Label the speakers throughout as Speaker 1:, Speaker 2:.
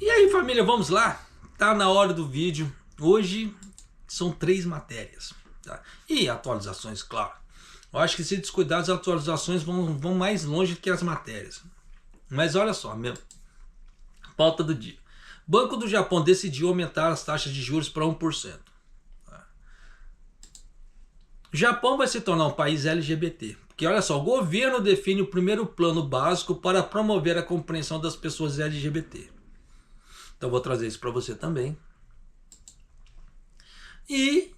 Speaker 1: E aí, família, vamos lá? Tá na hora do vídeo. Hoje são 3 matérias, tá? E atualizações, claro. Eu acho que se descuidar, as atualizações vão mais longe que as matérias. Mas olha só, meu, pauta do dia. Banco do Japão decidiu aumentar as taxas de juros para 1%. O Japão vai se tornar um país LGBT. Porque olha só, o governo define o primeiro plano básico para promover a compreensão das pessoas LGBT. Então vou trazer isso para você também. E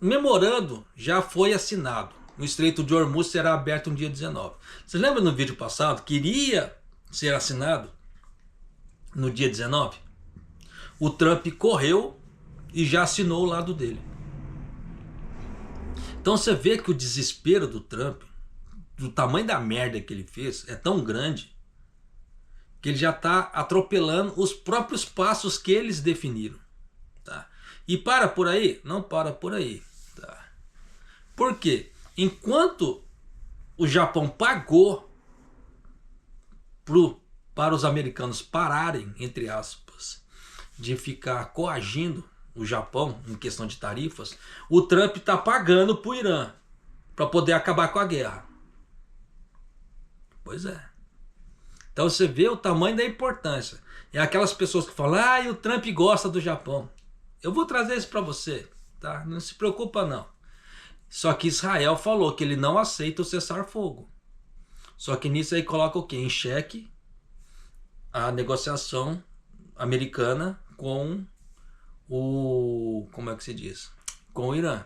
Speaker 1: memorando já foi assinado. O Estreito de Hormuz será aberto no dia 19. Você lembra no vídeo passado que iria ser assinado no dia 19? O Trump correu e já assinou o lado dele. Então você vê que o desespero do Trump, do tamanho da merda que ele fez, é tão grande que ele já está atropelando os próprios passos que eles definiram. Tá? E para por aí? Não para por aí. Tá? Por quê? Enquanto o Japão pagou para os americanos pararem, entre aspas, de ficar coagindo o Japão em questão de tarifas, o Trump está pagando para o Irã para poder acabar com a guerra. Pois é. Então você vê o tamanho da importância. É aquelas pessoas que falam, ah, o Trump gosta do Japão. Eu vou trazer isso para você, tá? Não se preocupa não. Só que Israel falou que ele não aceita o cessar-fogo. Só que nisso aí coloca o quê? Em xeque a negociação americana com o... como é que se diz? Com o Irã.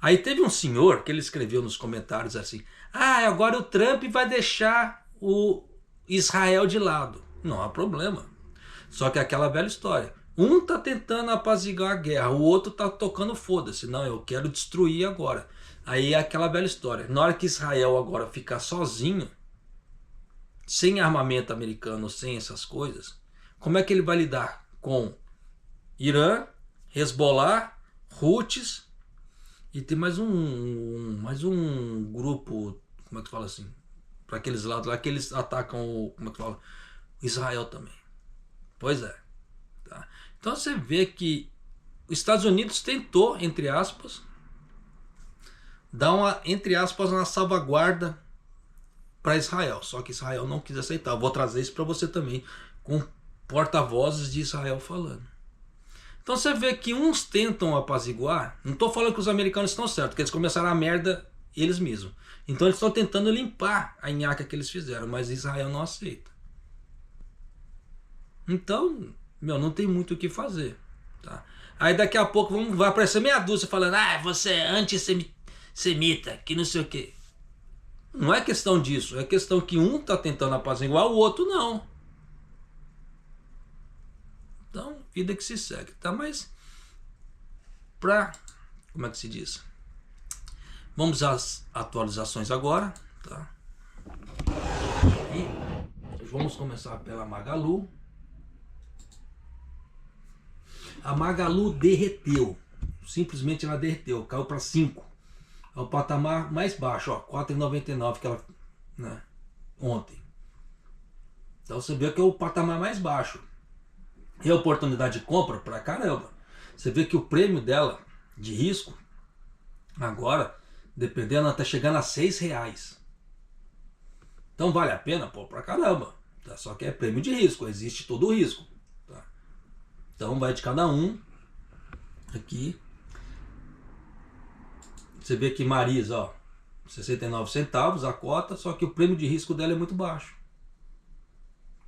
Speaker 1: Aí teve um senhor que ele escreveu nos comentários assim, ah, agora o Trump vai deixar o Israel de lado. Não há problema. Só que é aquela velha história. Um tá tentando apaziguar a guerra, o outro tá tocando foda-se. Não, eu quero destruir agora. Aí é aquela velha história. Na hora que Israel agora ficar sozinho, sem armamento americano, sem essas coisas, como é que ele vai lidar com Irã, Hezbollah, Houthis e tem mais um grupo, como é que fala assim? Para aqueles lados lá que eles atacam o, como é que fala? Israel também. Pois é. Tá? Então você vê que os Estados Unidos tentou, entre aspas, dar uma, entre aspas, uma salvaguarda para Israel. Só que Israel não quis aceitar. Eu vou trazer isso para você também, com porta-vozes de Israel falando. Então você vê que uns tentam apaziguar. Não estou falando que os americanos estão certos, que eles começaram a merda eles mesmos. Então eles estão tentando limpar a nhaca que eles fizeram, mas Israel não aceita. Então, meu, não tem muito o que fazer. Tá? Aí daqui a pouco vai aparecer meia dúzia falando, ah, você é antissemita, que não sei o quê. Não é questão disso, é questão que um está tentando apaziguar, o outro não. Então, vida que se segue, tá? Mas, como é que se diz? Vamos às atualizações agora, tá? E vamos começar pela Magalu. A Magalu derreteu, simplesmente ela derreteu, caiu para 5. É o patamar mais baixo, ó, 4,99 que ela, né, ontem. Então você vê que é o patamar mais baixo. E a oportunidade de compra pra caramba. Você vê que o prêmio dela de risco agora, dependendo, tá chegando a R$6. Então vale a pena, pô, pra caramba. Tá? Só que é prêmio de risco, existe todo o risco. Tá? Então vai de cada um. Aqui. Você vê que Marisa, ó, 69 centavos a cota, só que o prêmio de risco dela é muito baixo.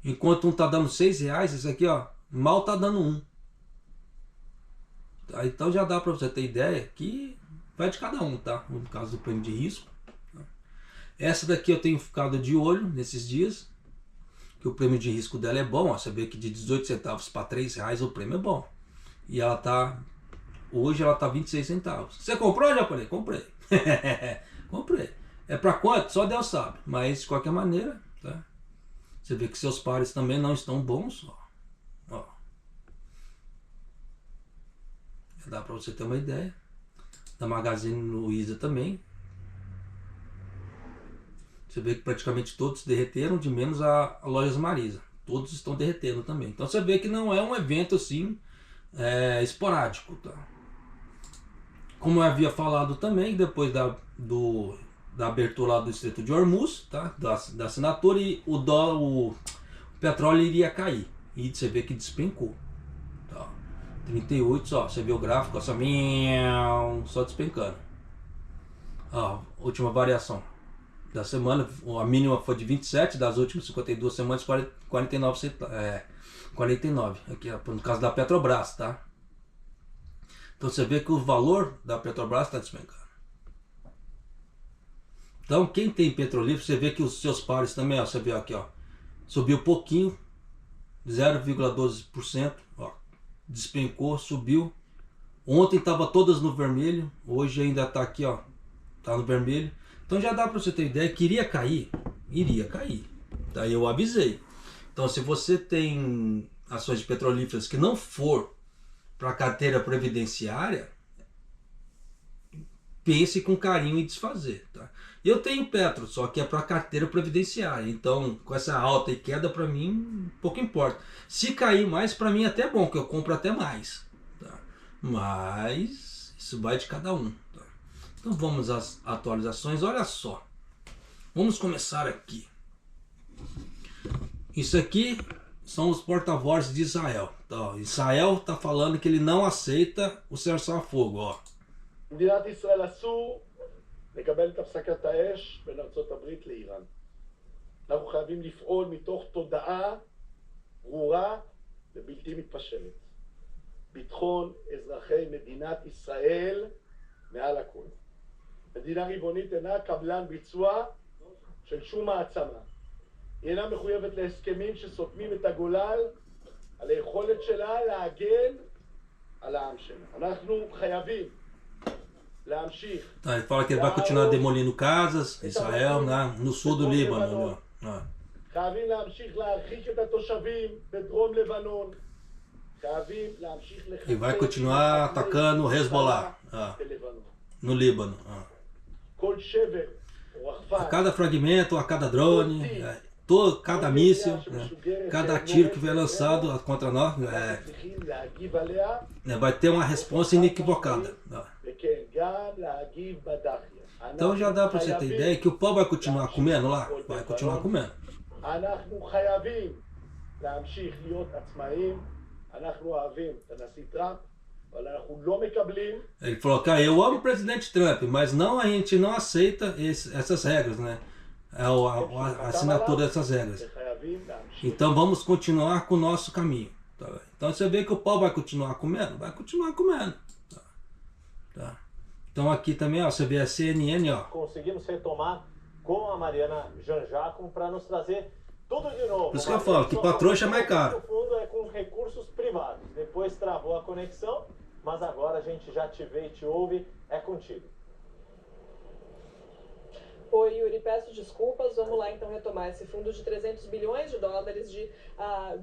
Speaker 1: Enquanto um tá dando R$6, esse aqui, ó, mal tá dando 1. Tá? Então já dá para você ter ideia que vai de cada um, tá? No caso do prêmio de risco. Tá? Essa daqui eu tenho ficado de olho nesses dias, que o prêmio de risco dela é bom. Ó, você vê que de 18 centavos para R$3 o prêmio é bom. E ela tá, hoje ela tá 26 centavos. Você comprou, japonês? Comprei. Comprei. É para quanto? Só Deus sabe. Mas de qualquer maneira, tá? Você vê que seus pares também não estão bons. Ó. Ó. Dá para você ter uma ideia. Da Magazine Luiza também. Você vê que praticamente todos derreteram, de menos a Lojas Marisa. Todos estão derretendo também. Então você vê que não é um evento assim esporádico, tá? Como eu havia falado também, depois da abertura lá do Estreito de Hormuz, tá? Da assinatura, e o petróleo iria cair. E você vê que despencou. Tá? 38, só, você vê o gráfico, ó, só despencando. Ó, última variação da semana, a mínima foi de 27, das últimas 52 semanas, 49, 49 aqui no caso da Petrobras, tá? Então você vê que o valor da Petrobras está despencando. Então quem tem petrolífero, você vê que os seus pares também, ó, você vê aqui, ó, subiu um pouquinho, 0,12%, ó, despencou, subiu. Ontem estava todas no vermelho, hoje ainda está aqui, ó, tá no vermelho. Então já dá para você ter ideia que iria cair. Daí eu avisei. Então se você tem ações de petrolíferas que não for para a carteira previdenciária, pense com carinho em desfazer, tá? Eu tenho Petro, só que é para a carteira previdenciária. Então com essa alta e queda, para mim pouco importa. Se cair mais, para mim até é bom, que eu compro até mais, tá? Mas isso vai de cada um, tá? Então vamos às atualizações. Olha só, vamos começar aqui. Isso aqui são os porta-vozes de Israel. Então, Israel está falando que ele não aceita o cessar-fogo. Ó.
Speaker 2: מדינת ישראל אסור לקבל את הפסקת האש בין ארצות הברית לאיראן. אנחנו חייבים לפעול מתוך תודעה ברורה ובלתי מתפשרת. ביטחון אזרחי מדינת ישראל מעל הכל. מדינה ריבונית אינה קבלן ביצוע של שום מעצמה. היא אינה מחויבת להסכמים שסותמים את הגולל על היכולת שלה להגן על העם שלה. אנחנו חייבים להמשיך.
Speaker 1: Tá, ele fala que ele vai continuar demolindo casas, Israel, né, no sul do Líbano.
Speaker 2: חייבים להמשיך להרחיק את התושבים בדרום לבנון. חייבים להמשיך
Speaker 1: E vai continuar atacando o Hezbollah no Líbano.
Speaker 2: כל שבר או רחפן.
Speaker 1: A cada fragmento, a cada drone, cada míssil, cada tiro que vier lançado contra nós, vai ter uma resposta inequivocada. Então já dá para você ter ideia que o pau vai continuar comendo lá? Vai continuar comendo. Ele falou que eu amo o presidente Trump, mas a gente não aceita essas regras, né? A assinatura dessas regras. Então vamos continuar com o nosso caminho. Tá? Então você vê que o pau vai continuar comendo? Vai continuar comendo. Tá? Então aqui também, ó, você vê a CNN, ó.
Speaker 3: Conseguimos retomar com a Mariana Janjaco para nos trazer tudo de novo.
Speaker 1: Por isso que eu falo que para trouxa é mais caro.
Speaker 3: No fundo é com recursos privados. Depois travou a conexão, mas agora a gente já te vê e te ouve. É contigo.
Speaker 4: Oi, Yuri, peço desculpas. Vamos lá então retomar esse fundo de 300 bilhões de dólares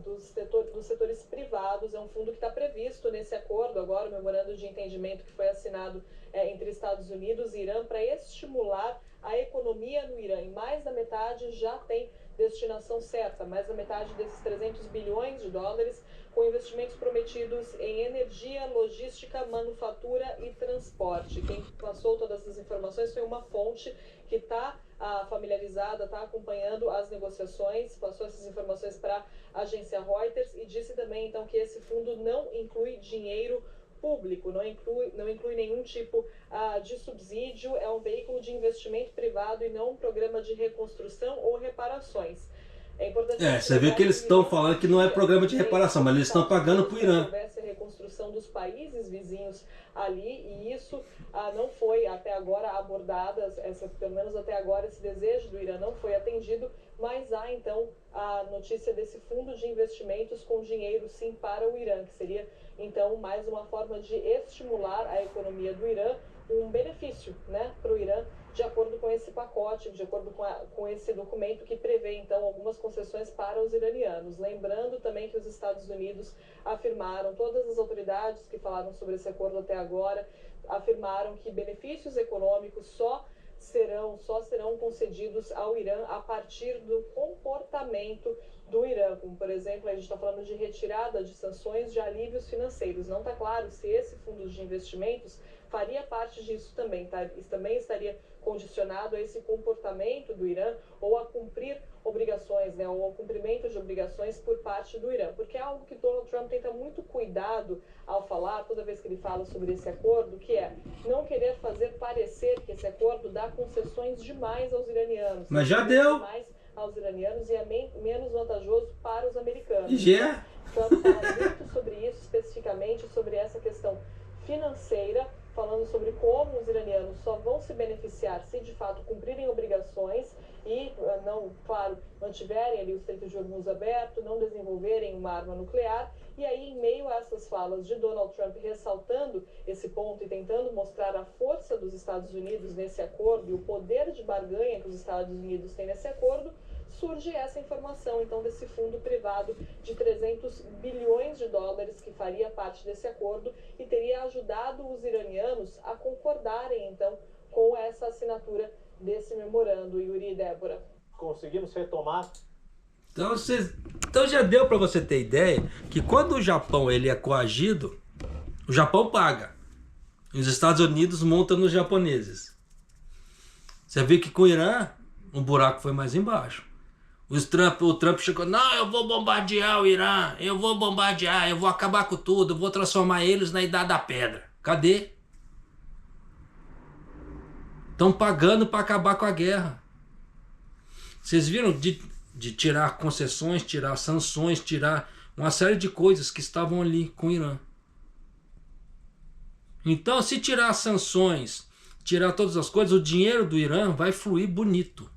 Speaker 4: dos setores privados. É um fundo que está previsto nesse acordo agora, o memorando de entendimento que foi assinado entre Estados Unidos e Irã para estimular a economia no Irã. E mais da metade já tem destinação certa, mais da metade desses 300 bilhões de dólares com investimentos prometidos em energia, logística, manufatura e transporte. Quem passou todas essas informações foi uma fonte que está familiarizada, está acompanhando as negociações, passou essas informações para a agência Reuters e disse também então que esse fundo não inclui dinheiro público, não inclui nenhum tipo de subsídio, é um veículo de investimento privado e não um programa de reconstrução ou reparações. É importante
Speaker 1: você vê que eles estão falando que não é programa de reparação, mas eles estão pagando para o Irã.
Speaker 4: Houvesse a reconstrução dos países vizinhos ali, e isso não foi até agora abordado, pelo menos até agora esse desejo do Irã não foi atendido, mas há então a notícia desse fundo de investimentos com dinheiro sim para o Irã, que seria então mais uma forma de estimular a economia do Irã, um benefício, né, para o Irã, de acordo com esse pacote, de acordo com esse documento que prevê, então, algumas concessões para os iranianos. Lembrando também que os Estados Unidos afirmaram, todas as autoridades que falaram sobre esse acordo até agora, afirmaram que benefícios econômicos só só serão concedidos ao Irã a partir do comportamento do Irã, como por exemplo, a gente está falando de retirada de sanções, de alívios financeiros. Não está claro se esse fundo de investimentos faria parte disso também, tá? Isso também estaria condicionado a esse comportamento do Irã ou a cumprir obrigações, né, ou ao cumprimento de obrigações por parte do Irã, porque é algo que Donald Trump tenta muito cuidado ao falar, toda vez que ele fala sobre esse acordo, que é não querer fazer parecer que esse acordo dá concessões demais aos iranianos.
Speaker 1: Mas já deu.
Speaker 4: Demais aos iranianos e é menos vantajoso para os americanos.
Speaker 1: Já.
Speaker 4: Trump fala muito sobre isso, especificamente sobre essa questão financeira, falando sobre como os iranianos só vão se beneficiar se de fato cumprirem obrigações e, não, claro, mantiverem ali o Estreito de Hormuz aberto, não desenvolverem uma arma nuclear. E aí, em meio a essas falas de Donald Trump ressaltando esse ponto e tentando mostrar a força dos Estados Unidos nesse acordo e o poder de barganha que os Estados Unidos têm nesse acordo, surge essa informação, então, desse fundo privado de 300 bilhões de dólares que faria parte desse acordo e teria ajudado os iranianos a concordarem, então, com essa assinatura desse memorando, Yuri e Débora.
Speaker 3: Conseguimos retomar.
Speaker 1: Então já deu para você ter ideia que quando o Japão ele é coagido, o Japão paga. E os Estados Unidos montam nos japoneses. Você vê que com o Irã, o buraco foi mais embaixo. O Trump chegou, não, eu vou bombardear o Irã, eu vou acabar com tudo, eu vou transformar eles na Idade da Pedra. Cadê? Estão pagando para acabar com a guerra. Vocês viram de tirar concessões, tirar sanções, tirar uma série de coisas que estavam ali com o Irã. Então, se tirar as sanções, tirar todas as coisas, o dinheiro do Irã vai fluir bonito.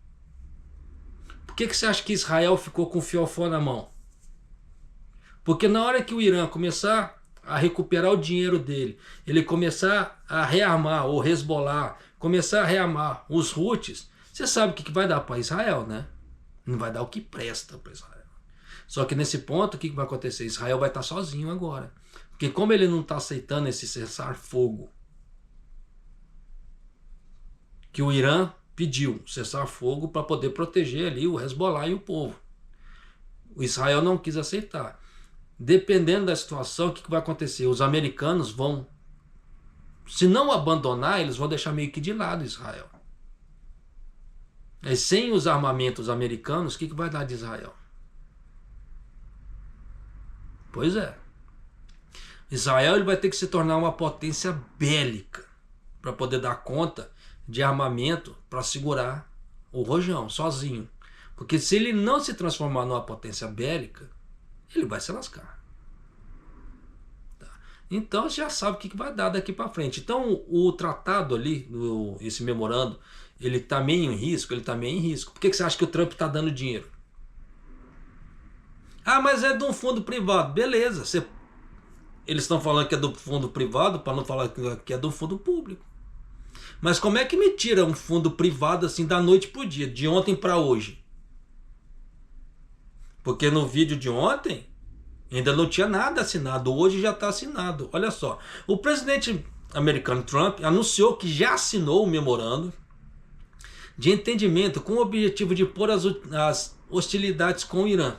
Speaker 1: Por que você acha que Israel ficou com o fiofó na mão? Porque na hora que o Irã começar a recuperar o dinheiro dele, ele começar a rearmar o Hezbollah, começar a rearmar os Houthis, você sabe o que vai dar para Israel, né? Não vai dar o que presta para Israel. Só que nesse ponto, o que vai acontecer? Israel vai estar sozinho agora. Porque como ele não está aceitando esse cessar-fogo que o Irã pediu, cessar-fogo para poder proteger ali o Hezbollah e o povo. O Israel não quis aceitar. Dependendo da situação, o que vai acontecer? Os americanos vão, se não abandonar, eles vão deixar meio que de lado Israel. E sem os armamentos americanos, o que vai dar de Israel? Pois é. Israel ele vai ter que se tornar uma potência bélica para poder dar conta de armamento para segurar o rojão sozinho. Porque se ele não se transformar numa potência bélica, ele vai se lascar. Tá? Então você já sabe o que vai dar daqui para frente. Então o tratado ali, esse memorando, ele está meio em risco, Por que você acha que o Trump está dando dinheiro? Ah, mas é de um fundo privado. Beleza, eles estão falando que é do fundo privado para não falar que é do fundo público. Mas como é que me tira um fundo privado assim da noite pro dia, de ontem para hoje? Porque no vídeo de ontem ainda não tinha nada assinado, hoje já está assinado. Olha só, o presidente americano Trump anunciou que já assinou o memorando de entendimento com o objetivo de pôr as hostilidades com o Irã.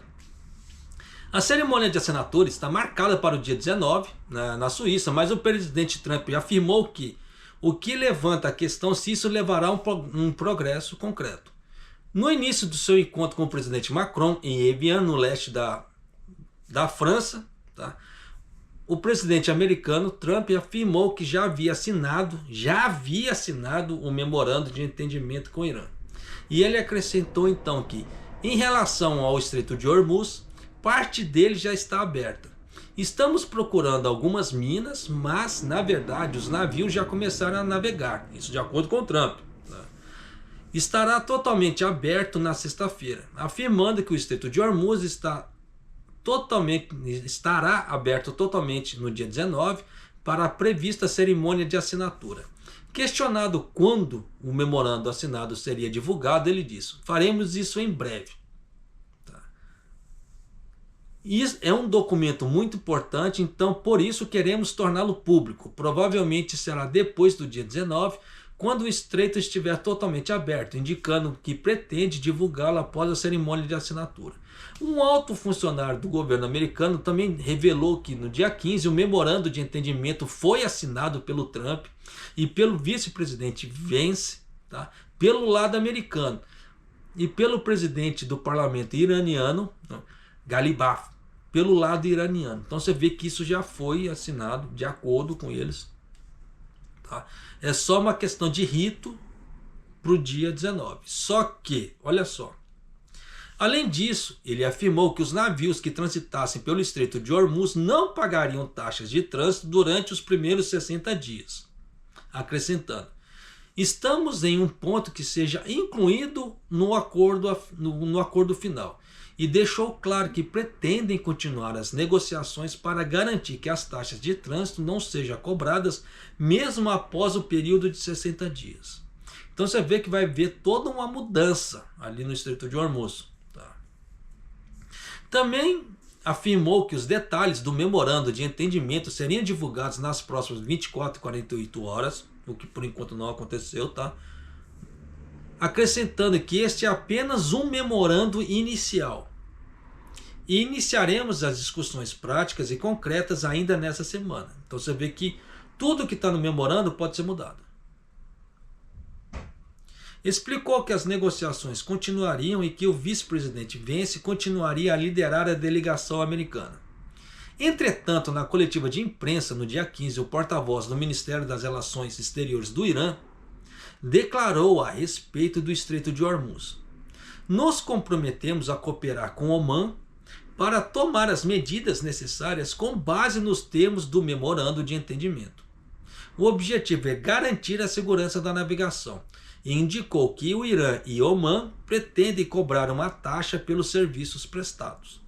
Speaker 1: A cerimônia de assinatura está marcada para o dia 19, na Suíça, mas o presidente Trump afirmou que o que levanta a questão se isso levará a um progresso concreto. No início do seu encontro com o presidente Macron em Evian, no leste da França, tá? O presidente americano Trump afirmou que já havia assinado o memorando de entendimento com o Irã. E ele acrescentou então que, em relação ao Estreito de Hormuz, parte dele já está aberta. Estamos procurando algumas minas, mas na verdade os navios já começaram a navegar. Isso de acordo com o Trump. Estará totalmente aberto na sexta-feira, afirmando que o Estreito de Hormuz estará aberto totalmente no dia 19 para a prevista cerimônia de assinatura. Questionado quando o memorando assinado seria divulgado, ele disse: faremos isso em breve. Isso é um documento muito importante, então por isso queremos torná-lo público. Provavelmente será depois do dia 19, quando o estreito estiver totalmente aberto, indicando que pretende divulgá-lo após a cerimônia de assinatura. Um alto funcionário do governo americano também revelou que no dia 15 o memorando de entendimento foi assinado pelo Trump e pelo vice-presidente Vance, tá? Pelo lado americano, e pelo presidente do parlamento iraniano, Ghalibaf, pelo lado iraniano. Então você vê que isso já foi assinado de acordo com eles. Tá? É só uma questão de rito para o dia 19. Só que, olha só, além disso, ele afirmou que os navios que transitassem pelo Estreito de Hormuz não pagariam taxas de trânsito durante os primeiros 60 dias, acrescentando: estamos em um ponto que seja incluído no acordo final, e deixou claro que pretendem continuar as negociações para garantir que as taxas de trânsito não sejam cobradas mesmo após o período de 60 dias. Então você vê que vai haver toda uma mudança ali no Estreito de Hormuz. Tá? Também afirmou que os detalhes do memorando de entendimento seriam divulgados nas próximas 24 e 48 horas, o que por enquanto não aconteceu, tá? Acrescentando que este é apenas um memorando inicial. E iniciaremos as discussões práticas e concretas ainda nessa semana. Então você vê que tudo que está no memorando pode ser mudado. Explicou que as negociações continuariam e que o vice-presidente Vance continuaria a liderar a delegação americana. Entretanto, na coletiva de imprensa no dia 15, o porta-voz do Ministério das Relações Exteriores do Irã declarou a respeito do Estreito de Hormuz: nos comprometemos a cooperar com Omã para tomar as medidas necessárias com base nos termos do memorando de entendimento. O objetivo é garantir a segurança da navegação e indicou que o Irã e Omã pretendem cobrar uma taxa pelos serviços prestados.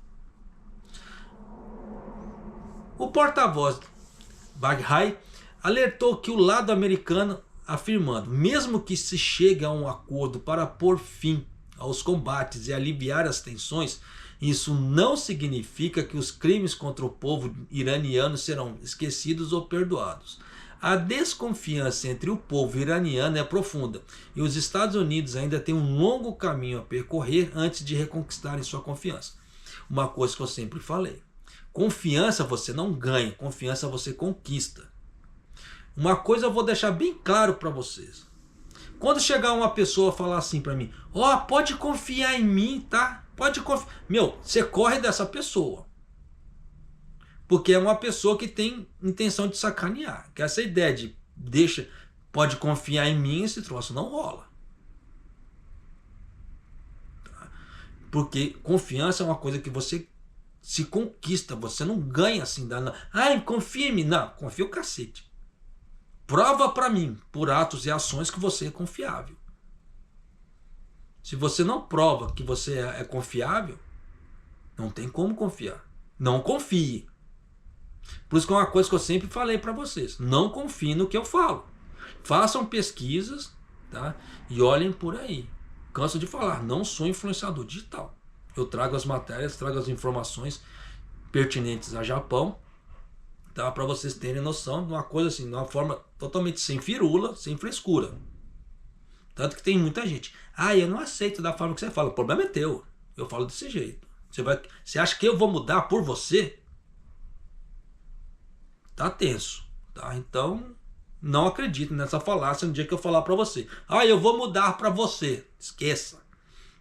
Speaker 1: O porta-voz Baghai alertou que o lado americano, afirmando: mesmo que se chegue a um acordo para pôr fim aos combates e aliviar as tensões, isso não significa que os crimes contra o povo iraniano serão esquecidos ou perdoados. A desconfiança entre o povo iraniano é profunda e os Estados Unidos ainda têm um longo caminho a percorrer antes de reconquistarem sua confiança. Uma coisa que eu sempre falei: confiança você não ganha, confiança você conquista. Uma coisa eu vou deixar bem claro para vocês. Quando chegar uma pessoa falar assim para mim: ó, pode confiar em mim, tá? Pode confiar. Meu, você corre dessa pessoa. Porque é uma pessoa que tem intenção de sacanear. Que essa ideia de pode confiar em mim, esse troço não rola. Tá? Porque confiança é uma coisa que você se conquista, você não ganha assim. Ai, confia em mim. Não, confia o cacete. Prova para mim, por atos e ações, que você é confiável. Se você não prova que você é confiável, não tem como confiar. Não confie. Por isso que é uma coisa que eu sempre falei para vocês: não confie no que eu falo. Façam pesquisas, tá? E olhem por aí. Canso de falar, não sou influenciador digital. Eu trago as matérias, trago as informações pertinentes a Japão, tá? Para vocês terem noção de uma coisa assim, de uma forma totalmente sem firula, sem frescura. Tanto que tem muita gente: ah, eu não aceito da forma que você fala. O problema é teu. Eu falo desse jeito. Você acha que eu vou mudar por você? Tá tenso, tá? Então, não acredite nessa falácia no dia que eu falar para você: ah, eu vou mudar para você. Esqueça.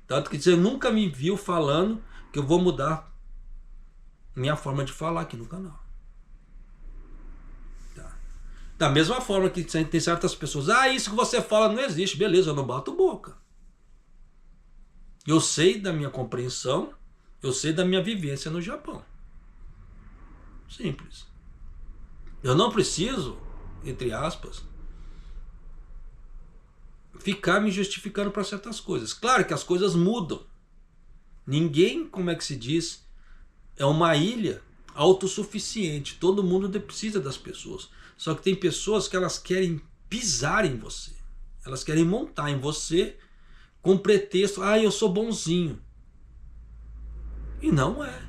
Speaker 1: Tanto que você nunca me viu falando que eu vou mudar minha forma de falar aqui no canal. Tá? Da mesma forma que tem certas pessoas: ah, isso que você fala não existe. Beleza, eu não bato boca. Eu sei da minha compreensão, eu sei da minha vivência no Japão. Simples. Eu não preciso, entre aspas, ficar me justificando para certas coisas. Claro que as coisas mudam. Ninguém, como é que se diz, é uma ilha autossuficiente. Todo mundo precisa das pessoas. Só que tem pessoas que elas querem pisar em você. Elas querem montar em você com pretexto: ah, eu sou bonzinho. E não é.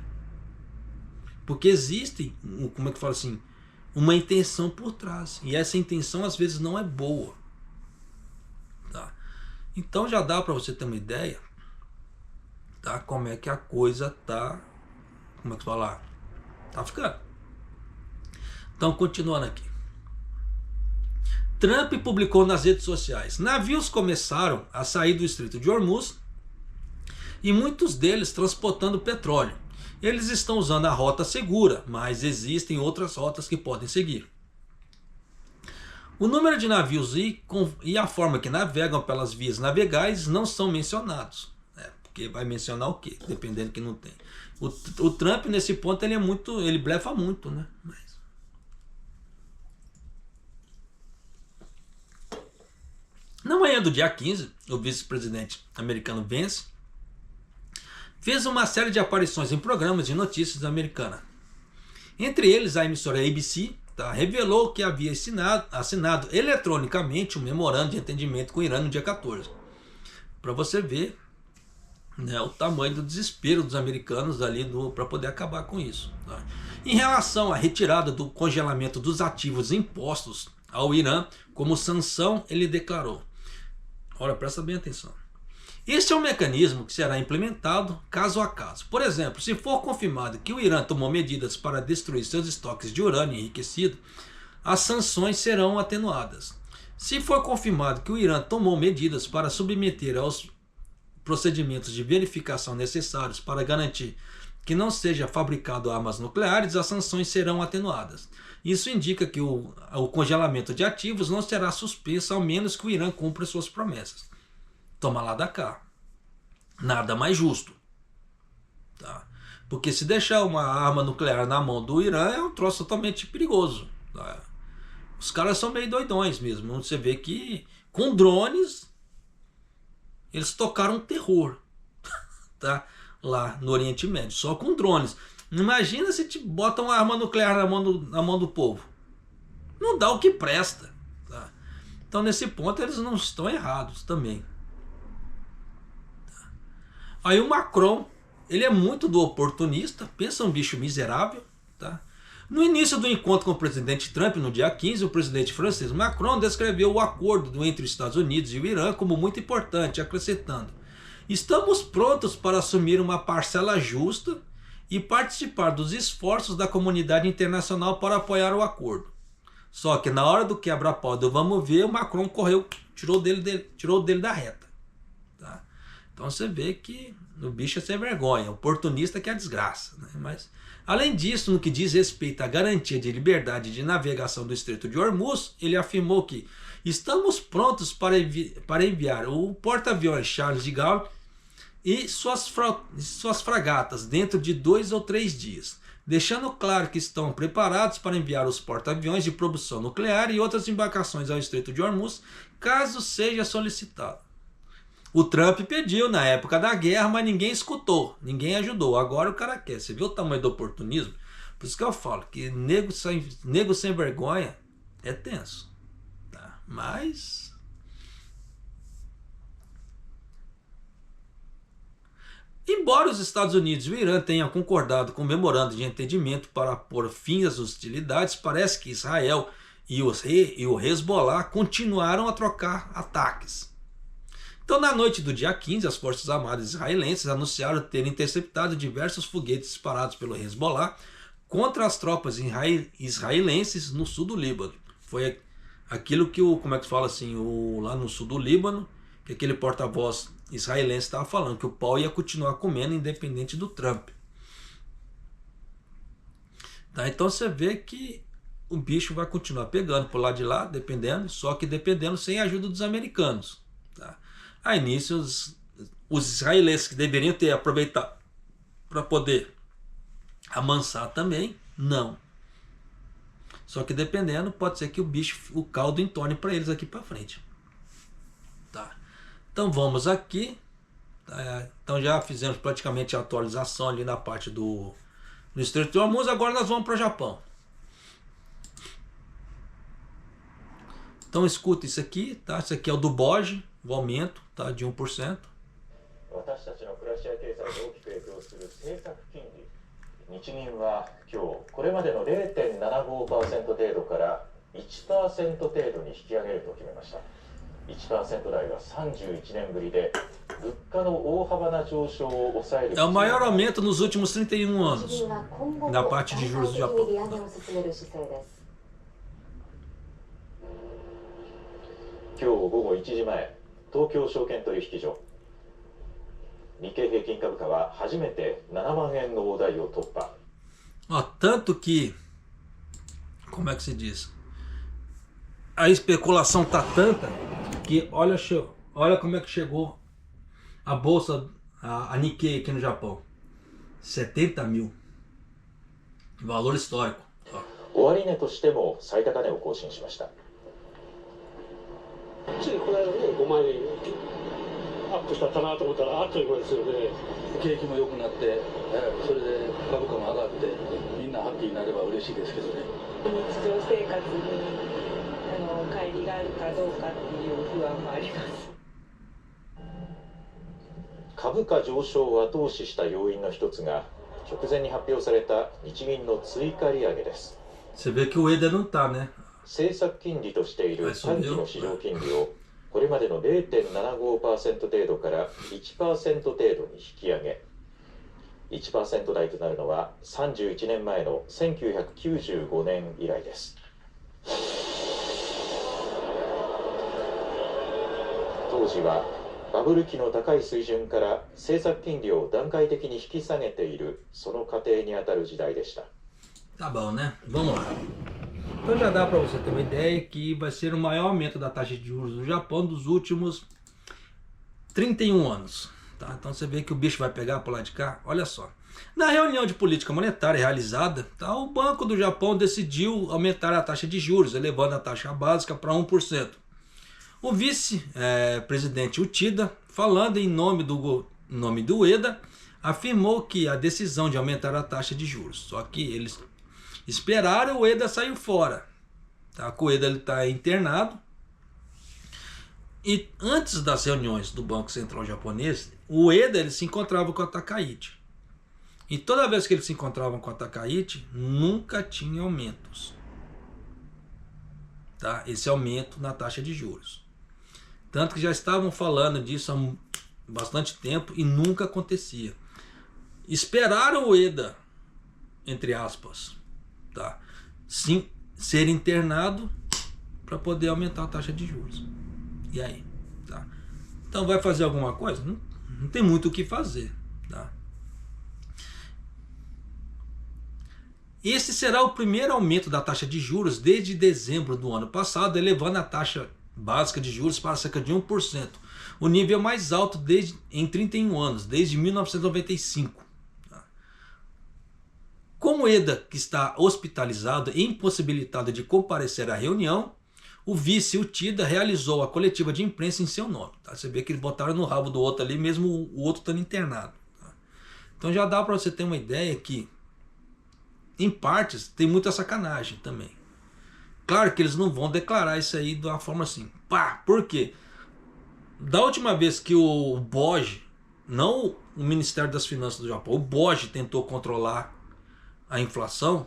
Speaker 1: Porque existe, como é que fala assim, uma intenção por trás. E essa intenção às vezes não é boa. Então já dá para você ter uma ideia, tá? Como é que a coisa tá, como é que falar? Tá ficando. Então, continuando aqui. Trump publicou nas redes sociais: navios começaram a sair do Estreito de Hormuz e muitos deles transportando petróleo. Eles estão usando a rota segura, mas existem outras rotas que podem seguir. O número de navios e a forma que navegam pelas vias navegais não são mencionados. Porque vai mencionar o quê? Dependendo que não tem. O Trump, nesse ponto, ele blefa muito, né? Na manhã do dia 15, o vice-presidente americano Vance fez uma série de aparições em programas de notícias americanas. Entre eles, a emissora ABC revelou que havia assinado eletronicamente um memorando de entendimento com o Irã no dia 14. Para você ver, né, o tamanho do desespero dos americanos ali para poder acabar com isso. Tá? Em relação à retirada do congelamento dos ativos impostos ao Irã como sanção, ele declarou: olha, presta bem atenção. Este é um mecanismo que será implementado caso a caso. Por exemplo, se for confirmado que o Irã tomou medidas para destruir seus estoques de urânio enriquecido, as sanções serão atenuadas. Se for confirmado que o Irã tomou medidas para submeter aos procedimentos de verificação necessários para garantir que não seja fabricado armas nucleares, as sanções serão atenuadas. Isso indica que o congelamento de ativos não será suspenso, ao menos que o Irã cumpra suas promessas. Toma lá da cá. Nada mais justo. Tá? Porque se deixar uma arma nuclear na mão do Irã é um troço totalmente perigoso. Tá? Os caras são meio doidões mesmo. Você vê que com drones eles tocaram terror. Tá? Lá no Oriente Médio. Só com drones. Imagina se te bota uma arma nuclear na mão do povo. Não dá o que presta. Tá? Então nesse ponto eles não estão errados também. Aí o Macron, ele é muito do oportunista, pensa um bicho miserável. Tá? No início do encontro com o presidente Trump, no dia 15, o presidente francês Macron descreveu o acordo entre os Estados Unidos e o Irã como muito importante, acrescentando: estamos prontos para assumir uma parcela justa e participar dos esforços da comunidade internacional para apoiar o acordo. Só que na hora do quebra-pau do vamos ver, o Macron correu, tirou dele da reta. Tá? Então você vê que o bicho é sem vergonha, oportunista que é a desgraça. Né? Mas, além disso, no que diz respeito à garantia de liberdade de navegação do Estreito de Hormuz, ele afirmou que estamos prontos para enviar o porta-aviões Charles de Gaulle e suas fragatas dentro de 2 ou 3 dias, deixando claro que estão preparados para enviar os porta-aviões de propulsão nuclear e outras embarcações ao Estreito de Hormuz, caso seja solicitado. O Trump pediu na época da guerra, mas ninguém escutou, ninguém ajudou. Agora o cara quer. Você viu o tamanho do oportunismo? Por isso que eu falo que nego sem vergonha é tenso. Tá? Mas embora os Estados Unidos e o Irã tenham concordado com o memorando de entendimento para pôr fim às hostilidades, parece que Israel e o Hezbollah continuaram a trocar ataques. Então, na noite do dia 15, as Forças Armadas israelenses anunciaram ter interceptado diversos foguetes disparados pelo Hezbollah contra as tropas israelenses no sul do Líbano. Foi aquilo que lá no sul do Líbano, que aquele porta-voz israelense estava falando, que o pau ia continuar comendo independente do Trump. Tá? Então você vê que o bicho vai continuar pegando por lá de lá, dependendo, só que dependendo sem a ajuda dos americanos. Tá? Aí nisso os israelenses que deveriam ter aproveitado para poder amansar também, não. Só que dependendo, pode ser que o caldo entorne para eles aqui para frente. Tá. Então vamos aqui. Tá. Então já fizemos praticamente a atualização ali na parte do Estreito de Hormuz. Agora nós vamos para o Japão. Então escuta isso aqui, tá? Isso aqui é o do BOJ, o aumento, tá? De 1%.
Speaker 3: 私たちの暮らしや経済に大きく影響する政策金利、日銀は今日これまでの 0.75% 程度から 1% 程度に引き上げると決めました。1% 台は31年ぶりで、物価の大幅な上昇を抑える。
Speaker 1: É o maior aumento nos últimos 31 anos
Speaker 5: 日銀は今後も
Speaker 1: na parte de juros do
Speaker 5: 段階的に
Speaker 1: Japão.
Speaker 5: 利上げを進める姿勢です。
Speaker 3: 今日午後1時前、東京証券取引所。日経平均株価は初めて7万円の大台を突破。
Speaker 1: Ó, tanto que, como é que se diz? A especulação tá tanta que olha como é que chegou a bolsa, a Nikkei aqui no Japão. 70 mil. Valor histórico. Ó.
Speaker 3: 終値としても最高値を更新しました。
Speaker 6: ついこの間ね、5万円アップしたかなと思ったら、あっという間ですよね。景気も良くなって、それで株価も上がって、みんなハッピーになれば嬉しいですけどね。
Speaker 7: 日常生活に乖離があるかどうかっていう不安もあります。
Speaker 3: 株価上昇を後押しした要因の一つが、直前に発表された日銀の追加利上げです。
Speaker 1: Você vê que o Ueda não tá, né?
Speaker 3: 政策金利としている短期の市場金利をこれまでの 0.75% 程度から 1% 程度に引き上げ、 1% 台となるのは31年前の1995年以来です。当時はバブル期の高い水準から政策金利を段階的に引き下げているその過程にあたる時代でした。
Speaker 1: Tá bom, né? Vamos lá. Então já dá para você ter uma ideia que vai ser o maior aumento da taxa de juros do Japão dos últimos 31 anos. Tá? Então você vê que o bicho vai pegar por lá de cá. Olha só. Na reunião de política monetária realizada, tá, o Banco do Japão decidiu aumentar a taxa de juros, elevando a taxa básica para 1%. O vice-presidente Uchida, falando em nome do Ueda, afirmou que a decisão de aumentar a taxa de juros. Só que eles esperaram, o Ueda saiu fora. Tá? O Ueda está internado. E antes das reuniões do Banco Central japonês, o Ueda ele se encontrava com a Takaichi. E toda vez que eles se encontravam com a Takaichi, nunca tinha aumentos. Tá? Esse aumento na taxa de juros. Tanto que já estavam falando disso há bastante tempo e nunca acontecia. Esperaram o Ueda, entre aspas, tá, sim, ser internado para poder aumentar a taxa de juros. E aí? Tá? Então vai fazer alguma coisa? Não tem muito o que fazer. Tá? Esse será o primeiro aumento da taxa de juros desde dezembro do ano passado, elevando a taxa básica de juros para cerca de 1%. O nível mais alto em 31 anos, desde 1995. Como Ueda, que está hospitalizado e impossibilitado de comparecer à reunião, o vice Uchida realizou a coletiva de imprensa em seu nome. Tá? Você vê que eles botaram no rabo do outro ali, mesmo o outro estando internado. Tá? Então já dá para você ter uma ideia que, em partes, tem muita sacanagem também. Claro que eles não vão declarar isso aí de uma forma assim. Pá, por quê? Da última vez que o BOJ, não o Ministério das Finanças do Japão, o BOJ tentou controlar a inflação,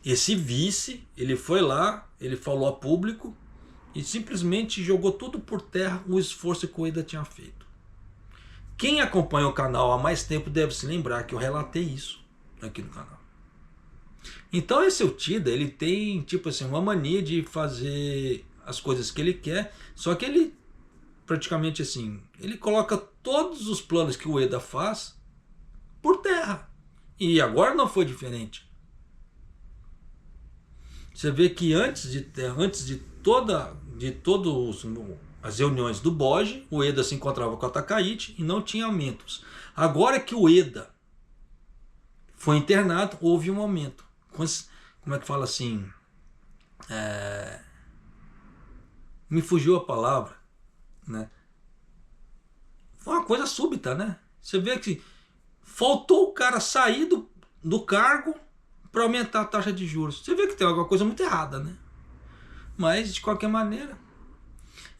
Speaker 1: esse vice, ele foi lá, ele falou a público e simplesmente jogou tudo por terra o esforço que o Ueda tinha feito. Quem acompanha o canal há mais tempo deve se lembrar que eu relatei isso aqui no canal. Então esse Uchida, ele tem tipo assim, uma mania de fazer as coisas que ele quer, só que ele praticamente assim, ele coloca todos os planos que o Ueda faz por terra. E agora não foi diferente. Você vê que antes de todas as reuniões do BOJ, o Ueda se encontrava com a Takaichi e não tinha aumentos. Agora que o Ueda foi internado, houve um aumento. Como é que fala assim? Me fugiu a palavra, né? Foi uma coisa súbita, né? Você vê que faltou o cara sair do cargo para aumentar a taxa de juros. Você vê que tem alguma coisa muito errada, né? Mas, de qualquer maneira.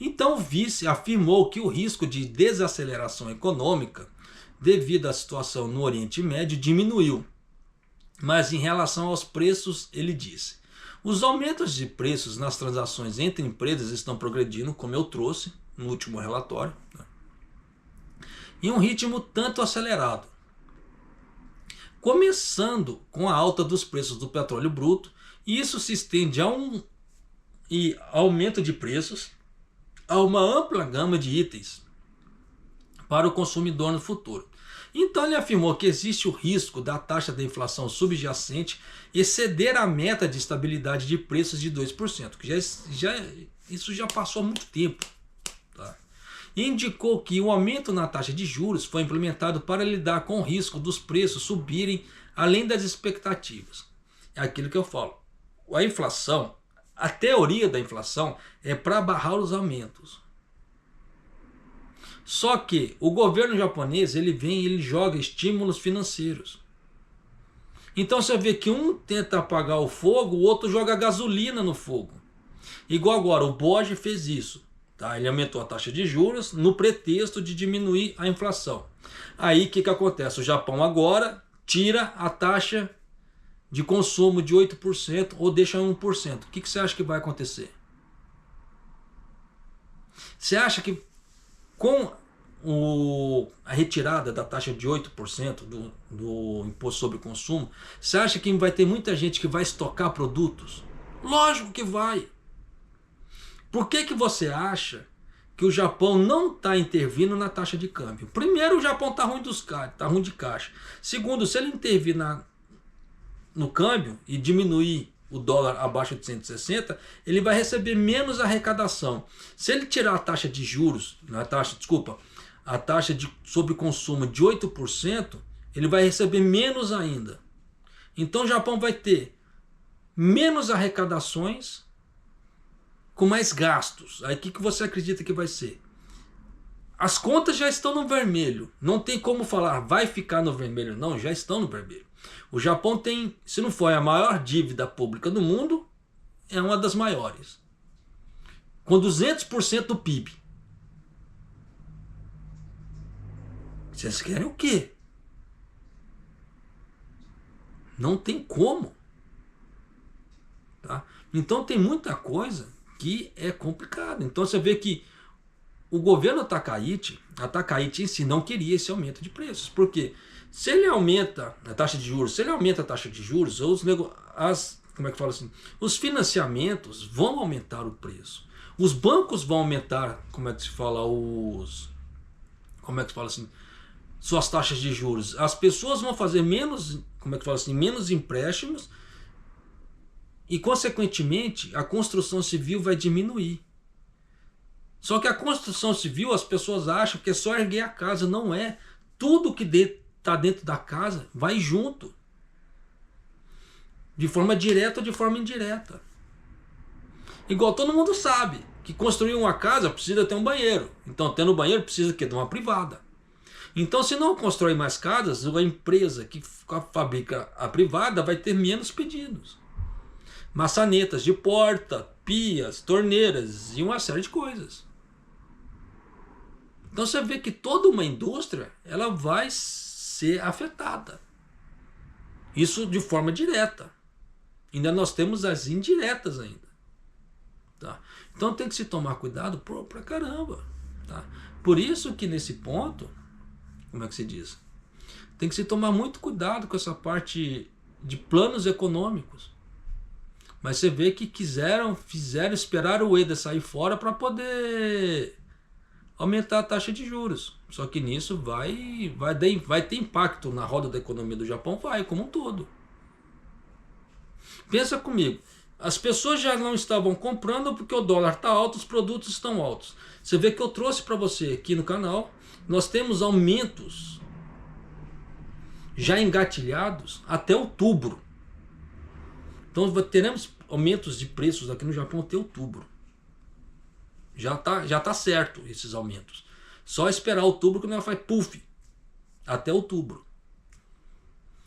Speaker 1: Então, o vice afirmou que o risco de desaceleração econômica devido à situação no Oriente Médio diminuiu. Mas, em relação aos preços, ele disse: Os aumentos de preços nas transações entre empresas estão progredindo, como eu trouxe no último relatório, né, em um ritmo tanto acelerado. Começando com a alta dos preços do petróleo bruto, e isso se estende a um aumento de preços a uma ampla gama de itens para o consumidor no futuro. Então ele afirmou que existe o risco da taxa de inflação subjacente exceder a meta de estabilidade de preços de 2%, que isso já passou há muito tempo. Tá? E indicou que o aumento na taxa de juros foi implementado para lidar com o risco dos preços subirem além das expectativas. É aquilo que eu falo. A inflação, a teoria da inflação é para barrar os aumentos. Só que o governo japonês, ele joga estímulos financeiros. Então você vê que um tenta apagar o fogo, o outro joga gasolina no fogo. Igual agora, o BOJ fez isso. Tá? Ele aumentou a taxa de juros no pretexto de diminuir a inflação. Aí o que acontece? O Japão agora tira a taxa de consumo de 8% ou deixa em 1%. O que você acha que vai acontecer? Você acha que com a retirada da taxa de 8% do imposto sobre consumo, você acha que vai ter muita gente que vai estocar produtos? Lógico que vai. Por que você acha que o Japão não está intervindo na taxa de câmbio? Primeiro, o Japão está ruim de caixa. Segundo, se ele intervir no câmbio e diminuir o dólar abaixo de 160, ele vai receber menos arrecadação. Se ele tirar a taxa de juros, a taxa sobre consumo de 8%, ele vai receber menos ainda. Então o Japão vai ter menos arrecadações com mais gastos. Aí o que você acredita que vai ser? As contas já estão no vermelho. Não tem como falar vai ficar no vermelho. Não, já estão no vermelho. O Japão tem, se não for a maior dívida pública do mundo, é uma das maiores. Com 200% do PIB. Vocês querem o quê? Não tem como. Tá? Então tem muita coisa que é complicada. Então você vê que o governo Takaichi em si não queria esse aumento de preços. Por quê? Se ele aumenta a taxa de juros, os financiamentos vão aumentar o preço. Os bancos vão aumentar, suas taxas de juros. As pessoas vão fazer menos empréstimos e, consequentemente, a construção civil vai diminuir. Só que a construção civil, as pessoas acham que é só erguer a casa. Não é. Tudo que está dentro da casa vai junto. De forma direta ou de forma indireta. Igual todo mundo sabe que construir uma casa precisa ter um banheiro. Então, tendo banheiro, precisa de uma privada. Então, se não constrói mais casas, a empresa que fabrica a privada vai ter menos pedidos. Maçanetas de porta, pias, torneiras e uma série de coisas. Então você vê que toda uma indústria ela vai ser afetada. Isso de forma direta. Ainda nós temos as indiretas ainda. Tá? Então tem que se tomar cuidado pra caramba. Tá? Por isso que nesse ponto, tem que se tomar muito cuidado com essa parte de planos econômicos. Mas você vê que fizeram esperar o EDA sair fora para poder aumentar a taxa de juros. Só que nisso vai ter impacto na roda da economia do Japão, como um todo. Pensa comigo, as pessoas já não estavam comprando porque o dólar está alto, os produtos estão altos. Você vê que eu trouxe para você aqui no canal, nós temos aumentos já engatilhados até outubro. Então teremos aumentos de preços aqui no Japão até outubro. Já tá certo esses aumentos. Só esperar outubro que nós faz puff. Até outubro.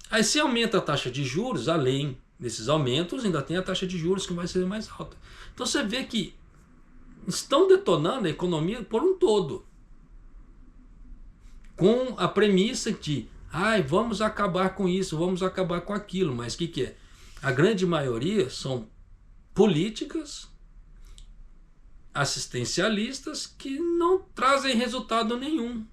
Speaker 1: Aí se aumenta a taxa de juros, além desses aumentos, ainda tem a taxa de juros que vai ser mais alta. Então você vê que estão detonando a economia por um todo. Com a premissa de vamos acabar com isso, vamos acabar com aquilo. Mas o que é? A grande maioria são políticas assistencialistas que não trazem resultado nenhum.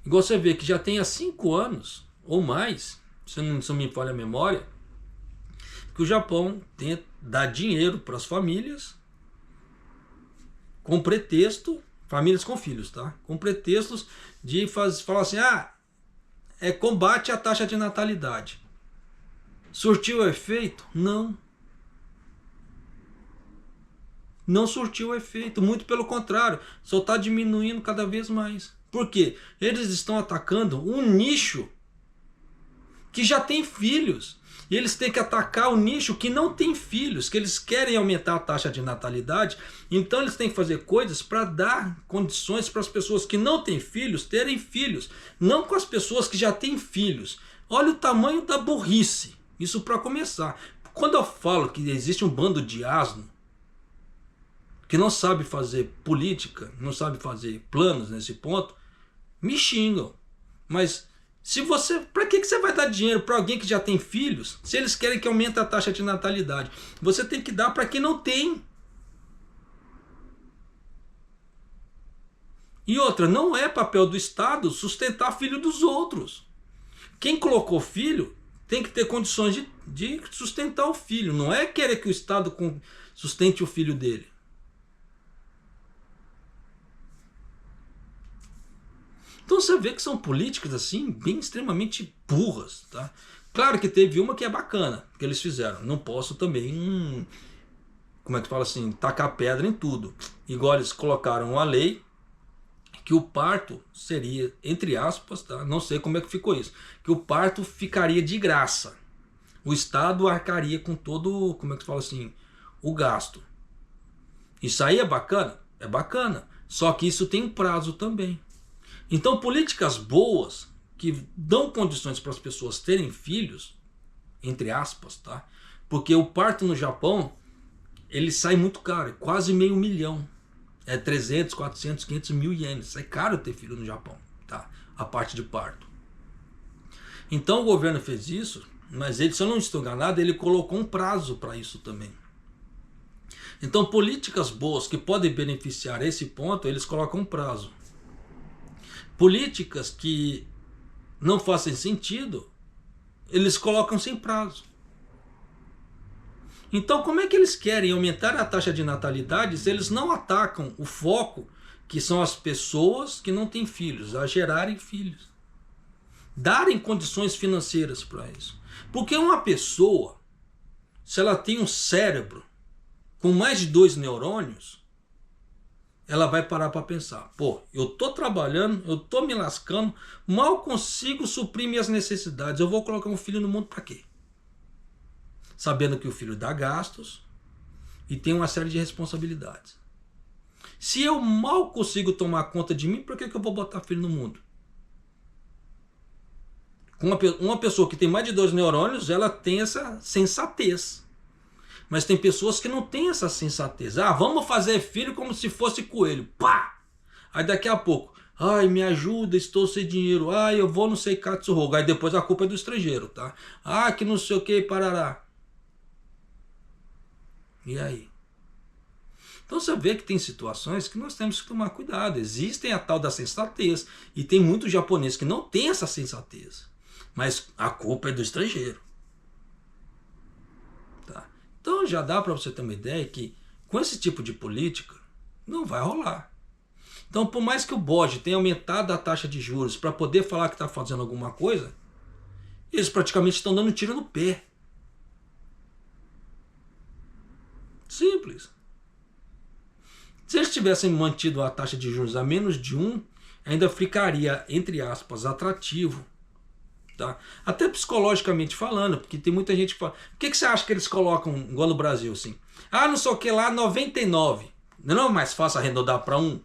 Speaker 1: Igual você vê que já tem há 5 anos ou mais, se não me falha a memória, que o Japão tenta dar dinheiro para as famílias com pretexto, famílias com filhos, tá? Com pretextos de falar assim, combate à taxa de natalidade. Surtiu efeito? Não. Não surtiu efeito, muito pelo contrário, só está diminuindo cada vez mais. Por quê? Eles estão atacando um nicho que já tem filhos. E eles têm que atacar o nicho que não tem filhos, que eles querem aumentar a taxa de natalidade. Então eles têm que fazer coisas para dar condições para as pessoas que não têm filhos terem filhos. Não com as pessoas que já têm filhos. Olha o tamanho da burrice. Isso para começar. Quando eu falo que existe um bando de asno que não sabe fazer política, não sabe fazer planos nesse ponto, me xingam. Mas se você, para que você vai dar dinheiro para alguém que já tem filhos, se eles querem que aumente a taxa de natalidade? Você tem que dar para quem não tem. E outra, não é papel do Estado sustentar filho dos outros. Quem colocou filho tem que ter condições de sustentar o filho. Não é querer que o Estado sustente o filho dele. Então você vê que são políticas assim, bem extremamente burras, tá? Claro que teve uma que é bacana, que eles fizeram. Não posso também, como é que fala assim, tacar pedra em tudo. Igual eles colocaram uma lei que o parto seria, entre aspas, tá? Não sei como é que ficou isso, que o parto ficaria de graça. O Estado arcaria com todo, como é que fala assim, o gasto. Isso aí é bacana? É bacana. Só que isso tem um prazo também. Então políticas boas que dão condições para as pessoas terem filhos, entre aspas, tá? Porque o parto no Japão, ele sai muito caro, é quase $500 mil. É 300, 400, 500 mil ienes. É caro ter filho no Japão, tá? A parte de parto. Então o governo fez isso, mas ele, se eu não estou enganado, ele colocou um prazo para isso também. Então políticas boas que podem beneficiar esse ponto, eles colocam um prazo. Políticas que não fazem sentido, eles colocam sem prazo. Então como é que eles querem aumentar a taxa de natalidade se eles não atacam o foco, que são as pessoas que não têm filhos, a gerarem filhos? Darem condições financeiras para isso. Porque uma pessoa, se ela tem um cérebro com mais de 2 neurônios, ela vai parar para pensar, pô, eu tô trabalhando, eu tô me lascando, mal consigo suprir minhas necessidades, eu vou colocar um filho no mundo para quê? Sabendo que o filho dá gastos e tem uma série de responsabilidades. Se eu mal consigo tomar conta de mim, por que eu vou botar filho no mundo? Uma pessoa que tem mais de 2 neurônios, ela tem essa sensatez. Mas tem pessoas que não têm essa sensatez. Vamos fazer filho como se fosse coelho. Pá! Aí daqui a pouco, me ajuda, estou sem dinheiro. Eu vou não sei Katsuhogo. Aí depois a culpa é do estrangeiro, tá? Que não sei o que, parará. E aí? Então você vê que tem situações que nós temos que tomar cuidado. Existem a tal da sensatez. E tem muitos japoneses que não têm essa sensatez. Mas a culpa é do estrangeiro. Então já dá para você ter uma ideia que com esse tipo de política não vai rolar. Então por mais que o BOJ tenha aumentado a taxa de juros para poder falar que está fazendo alguma coisa, eles praticamente estão dando tiro no pé. Simples. Se eles tivessem mantido a taxa de juros a menos de 1, ainda ficaria, entre aspas, atrativo. Tá? Até psicologicamente falando, porque tem muita gente que fala, por que você acha que eles colocam igual no Brasil assim? Não sei o que lá, 99. Não é mais fácil arredondar para 1?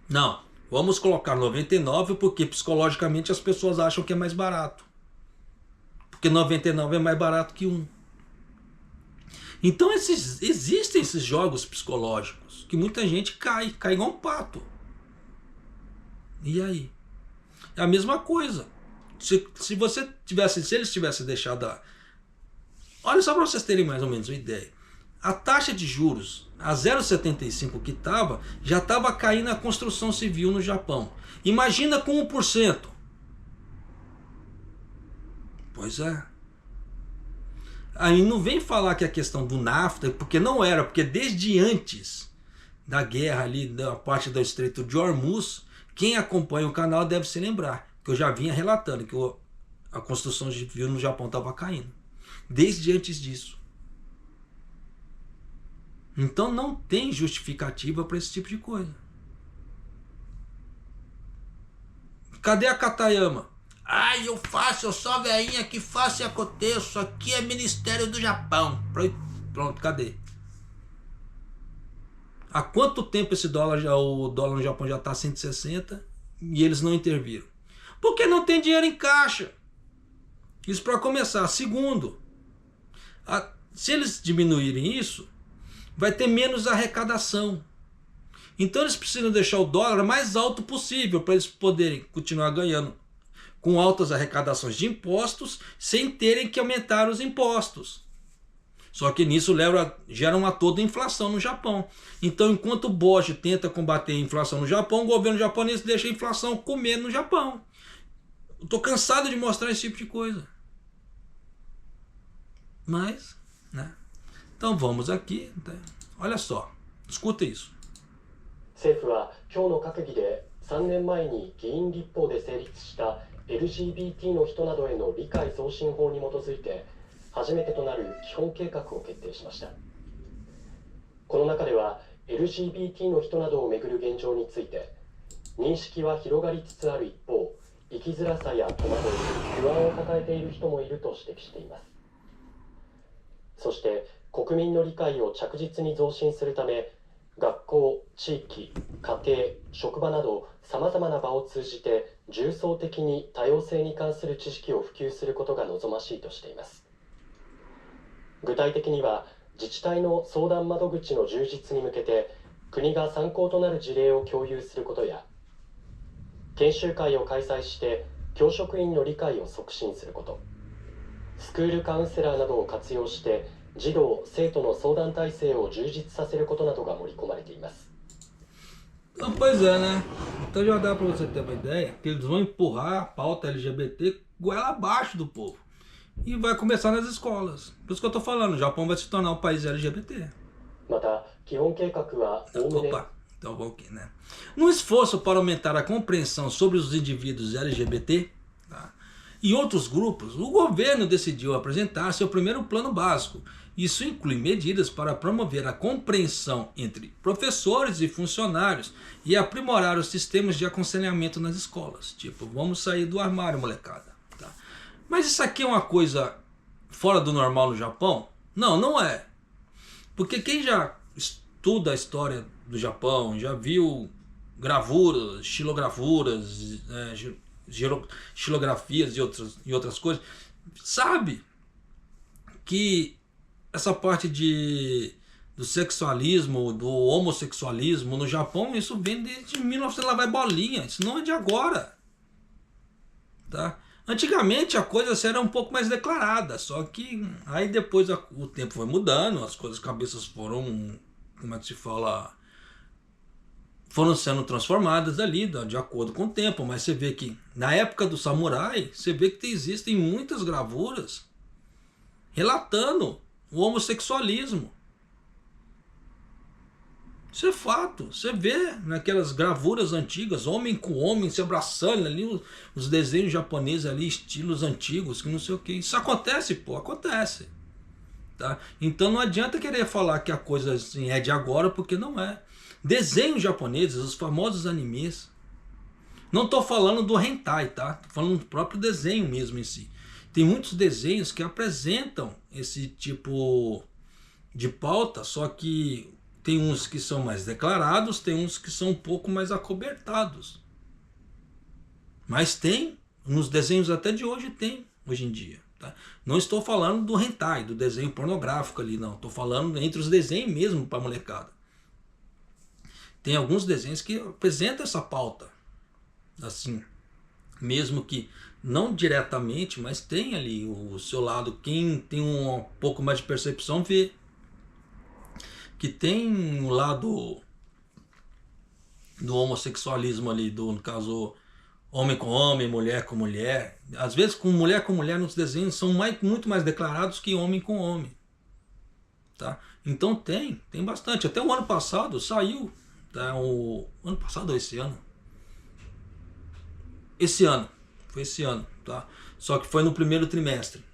Speaker 1: Não, vamos colocar 99 porque psicologicamente as pessoas acham que é mais barato. Porque 99 é mais barato que 1. Então existem esses jogos psicológicos que muita gente cai igual um pato. E aí? É a mesma coisa. Se eles tivessem deixado Olha só para vocês terem mais ou menos uma ideia. A taxa de juros, a 0,75 que estava, já estava caindo a construção civil no Japão. Imagina com 1%. Pois é. Aí não vem falar que a questão do NAFTA, porque não era, porque desde antes da guerra ali, da parte do Estreito de Hormuz, quem acompanha o canal deve se lembrar, que eu já vinha relatando que a construção civil no Japão estava caindo. Desde antes disso. Então não tem justificativa para esse tipo de coisa. Cadê a Katayama? Ai, eu sou veinha que faço e aconteço. Aqui é Ministério do Japão. Pronto, cadê? Há quanto tempo o dólar no Japão já está 160 e eles não interviram? Porque não tem dinheiro em caixa. Isso para começar. Segundo, se eles diminuírem isso, vai ter menos arrecadação. Então eles precisam deixar o dólar mais alto possível para eles poderem continuar ganhando com altas arrecadações de impostos sem terem que aumentar os impostos. Só que nisso gera uma toda inflação no Japão. Então, enquanto o BOJ tenta combater a inflação no Japão, o governo japonês deixa a inflação comer no Japão. Estou cansado de mostrar esse tipo de coisa. Mas, né? Então vamos aqui. Olha só, escuta isso.
Speaker 8: 政府は今日の閣議で3年前に議員立法で成立した LGBT の人などへの理解増進法に基づいて初めてとなる基本計画を決定しました。この中では LGBT の人などをめぐる現状について認識は広がりつつある一方、生きづらさや戸惑い、不安を抱えている人もいると指摘しています。そして国民の理解を着実に増進するため、学校、地域、家庭、職場などさまざまな場を通じて重層的に多様性に関する知識を普及することが望ましいとしています。具体的には自治体の相談窓口の充実に向けて国が参考となる事例を共有することや、研修会を開催して教職員の理解を促進すること、スクールカウンセラーなどを活用して児童・生徒の相談体制を充実させることなどが盛り込まれています。
Speaker 1: Pois é, né? Então já dá para você ter uma ideia que eles vão empurrar a pauta LGBT goela abaixo do povo. E vai começar nas escolas. Por isso que eu tô falando, o Japão vai se tornar um país LGBT.
Speaker 8: Opa,
Speaker 1: então vamos aqui, né? Num esforço para aumentar a compreensão sobre os indivíduos LGBT, tá, e outros grupos, o governo decidiu apresentar seu primeiro plano básico. Isso inclui medidas para promover a compreensão entre professores e funcionários e aprimorar os sistemas de aconselhamento nas escolas. Tipo, vamos sair do armário, molecada. Tá? Mas isso aqui é uma coisa fora do normal no Japão? Não, não é. Porque quem já estuda a história do Japão, já viu gravuras, xilografuras, xilografias e outras coisas, sabe que essa parte do sexualismo, do homossexualismo no Japão, isso vem desde 1900, lá vai bolinha, isso não é de agora. Tá? Antigamente a coisa era um pouco mais declarada, só que aí depois o tempo foi mudando, as cabeças foram, como é que se fala, foram sendo transformadas ali de acordo com o tempo, mas você vê que na época do samurai, você vê que existem muitas gravuras relatando o homossexualismo. Isso é fato. Você vê naquelas gravuras antigas, homem com homem se abraçando ali, os desenhos japoneses ali, estilos antigos, que não sei o que. Isso acontece, pô, acontece. Tá? Então não adianta querer falar que a coisa assim é de agora, porque não é. Desenhos japoneses, os famosos animes. Não estou falando do hentai, tá? Estou falando do próprio desenho mesmo em si. Tem muitos desenhos que apresentam esse tipo de pauta, só que tem uns que são mais declarados, tem uns que são um pouco mais acobertados. Mas tem, nos desenhos até de hoje tem, hoje em dia. Tá? Não estou falando do hentai, do desenho pornográfico ali, não. Estou falando entre os desenhos mesmo para molecada. Tem alguns desenhos que apresentam essa pauta. Assim, mesmo que Não diretamente, mas tem ali o seu lado. Quem tem um pouco mais de percepção vê que tem um lado do homossexualismo ali, no caso, homem com homem, mulher com mulher. Às vezes com mulher nos desenhos são muito mais declarados que homem com homem. Tá? Então tem bastante. Até o ano passado saiu, tá? O ano passado ou esse ano? Foi esse ano, tá? Só que foi no primeiro trimestre.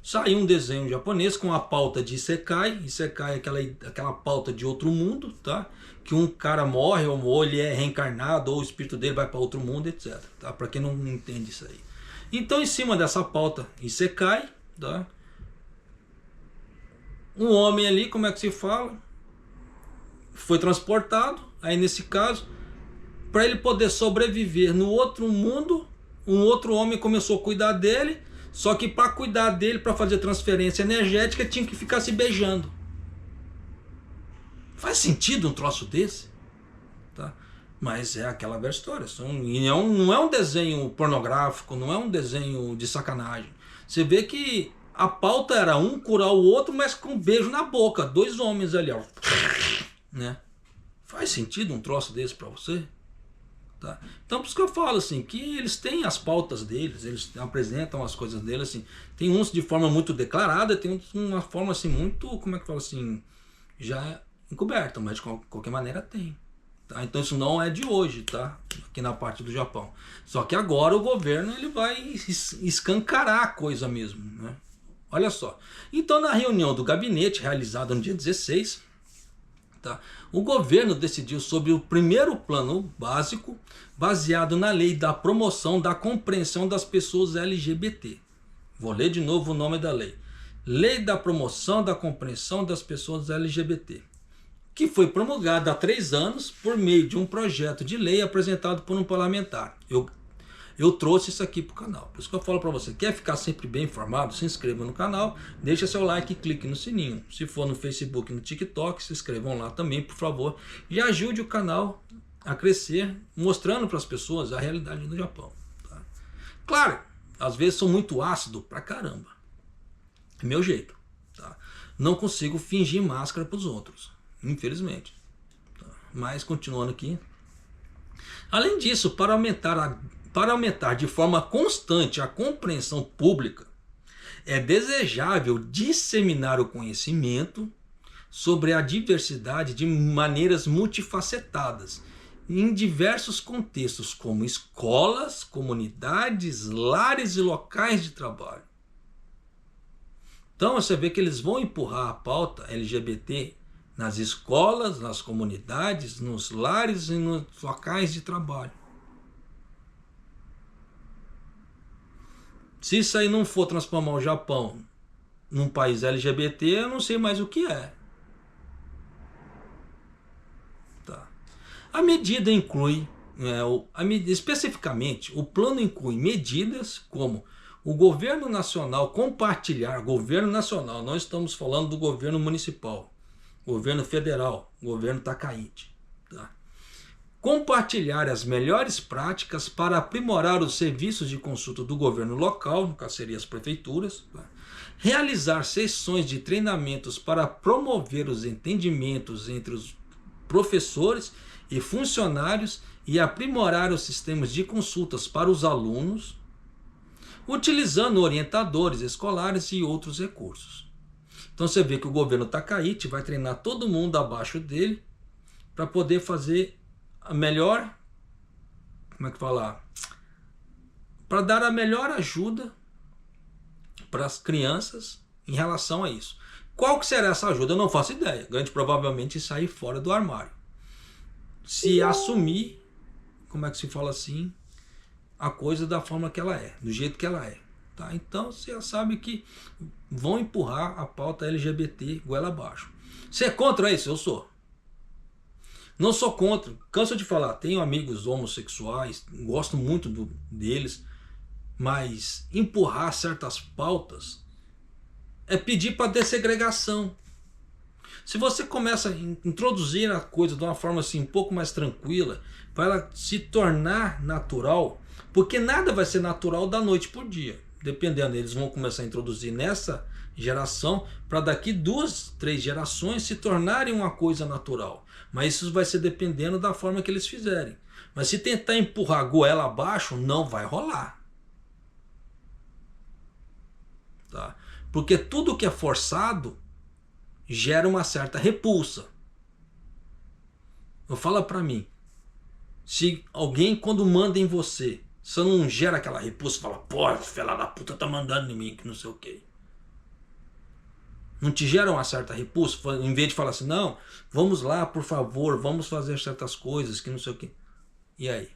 Speaker 1: Saiu um desenho japonês com a pauta de Isekai. Isekai é aquela pauta de outro mundo, tá? Que um cara morre, ou ele é reencarnado, ou o espírito dele vai para outro mundo, etc. Tá? Para quem não entende isso aí. Então, em cima dessa pauta Isekai, tá? Um homem ali, como é que se fala? Foi transportado, aí nesse caso, para ele poder sobreviver no outro mundo, um outro homem começou a cuidar dele, só que para cuidar dele, para fazer transferência energética, tinha que ficar se beijando. Faz sentido um troço desse? Tá? Mas é aquela velha história. Não é um desenho pornográfico, não é um desenho de sacanagem. Você vê que a pauta era um curar o outro, mas com um beijo na boca. 2 homens ali, ó. Né? Faz sentido um troço desse para você? Tá? Então por isso que eu falo assim, que eles têm as pautas deles, eles apresentam as coisas deles assim, tem uns de forma muito declarada, tem uns de uma forma assim muito, como é que eu falo assim, já encoberta, mas de qualquer maneira tem. Tá? Então isso não é de hoje, tá? Aqui na parte do Japão. Só que agora o governo ele vai escancarar a coisa mesmo, né? Olha só. Então na reunião do gabinete realizada no dia 16, tá? O governo decidiu sobre o primeiro plano básico baseado na lei da promoção da compreensão das pessoas LGBT. Vou ler de novo o nome da lei. Lei da promoção da compreensão das pessoas LGBT, que foi promulgada há 3 anos por meio de um projeto de lei apresentado por um parlamentar. Eu trouxe isso aqui para o canal. Por isso que eu falo para você, quer ficar sempre bem informado? Se inscreva no canal, deixa seu like e clique no sininho. Se for no Facebook e no TikTok, se inscrevam lá também, por favor. E ajude o canal a crescer, mostrando para as pessoas a realidade do Japão. Tá? Claro, às vezes sou muito ácido pra caramba. É meu jeito. Tá? Não consigo fingir máscara para os outros, infelizmente. Tá? Mas continuando aqui. Além disso, para aumentar de forma constante a compreensão pública, é desejável disseminar o conhecimento sobre a diversidade de maneiras multifacetadas, em diversos contextos, como escolas, comunidades, lares e locais de trabalho. Então você vê que eles vão empurrar a pauta LGBT nas escolas, nas comunidades, nos lares e nos locais de trabalho. Se isso aí não for transformar o Japão num país LGBT, eu não sei mais o que é. Tá. A medida inclui, especificamente, o plano inclui medidas como o governo nacional compartilhar, governo nacional, não estamos falando do governo municipal, governo federal, governo Takaichi, tá? Compartilhar as melhores práticas para aprimorar os serviços de consulta do governo local, no caso seria as prefeituras, tá? Realizar sessões de treinamentos para promover os entendimentos entre os professores e funcionários e aprimorar os sistemas de consultas para os alunos, utilizando orientadores escolares e outros recursos. Então você vê que o governo Takaichi vai treinar todo mundo abaixo dele para poder fazer a melhor, como é que falar? Para dar a melhor ajuda para as crianças em relação a isso. Qual que será essa ajuda? Eu não faço ideia. Grande provavelmente sair fora do armário. Se assumir, como é que se fala assim, a coisa da forma que ela é, do jeito que ela é. Tá? Então você já sabe que vão empurrar a pauta LGBT goela abaixo. Você é contra isso? Eu sou. Não sou contra, canso de falar, tenho amigos homossexuais, gosto muito deles, mas empurrar certas pautas é pedir para dessegregação. Se você começa a introduzir a coisa de uma forma assim um pouco mais tranquila, para ela se tornar natural, Porque nada vai ser natural da noite por dia. Dependendo, eles vão começar a introduzir nessa geração para daqui 2, 3 gerações se tornarem uma coisa natural. Mas isso vai ser dependendo da forma que eles fizerem. Mas se tentar empurrar a goela abaixo, não vai rolar. Tá? Porque tudo que é forçado gera uma certa repulsa. Fala para mim, se alguém quando manda em você, você não gera aquela repulsa, fala, pô, filha da puta tá mandando em mim, que não sei o quê. Não te gera uma certa repulsa, em vez de falar assim, não, vamos lá, por favor, vamos fazer certas coisas, que não sei o quê. E aí?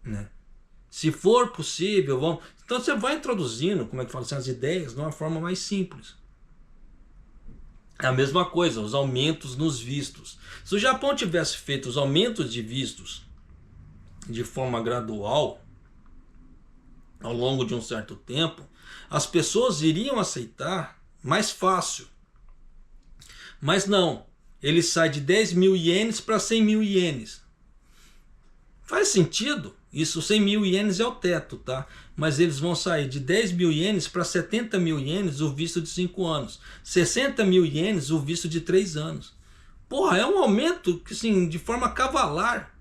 Speaker 1: Né? Se for possível, vamos... Então você vai introduzindo, como é que fala assim, as ideias de uma forma mais simples. É a mesma coisa, os aumentos nos vistos. Se o Japão tivesse feito os aumentos de vistos de forma gradual, ao longo de um certo tempo, as pessoas iriam aceitar mais fácil. Mas não, ele sai de 10 mil ienes para 100 mil ienes. Faz sentido? Isso, 100 mil ienes é o teto, tá? Mas eles vão sair de 10 mil ienes para 70 mil ienes o visto de 5 anos. 60 mil ienes o visto de 3 anos. Porra, é um aumento assim, de forma cavalar.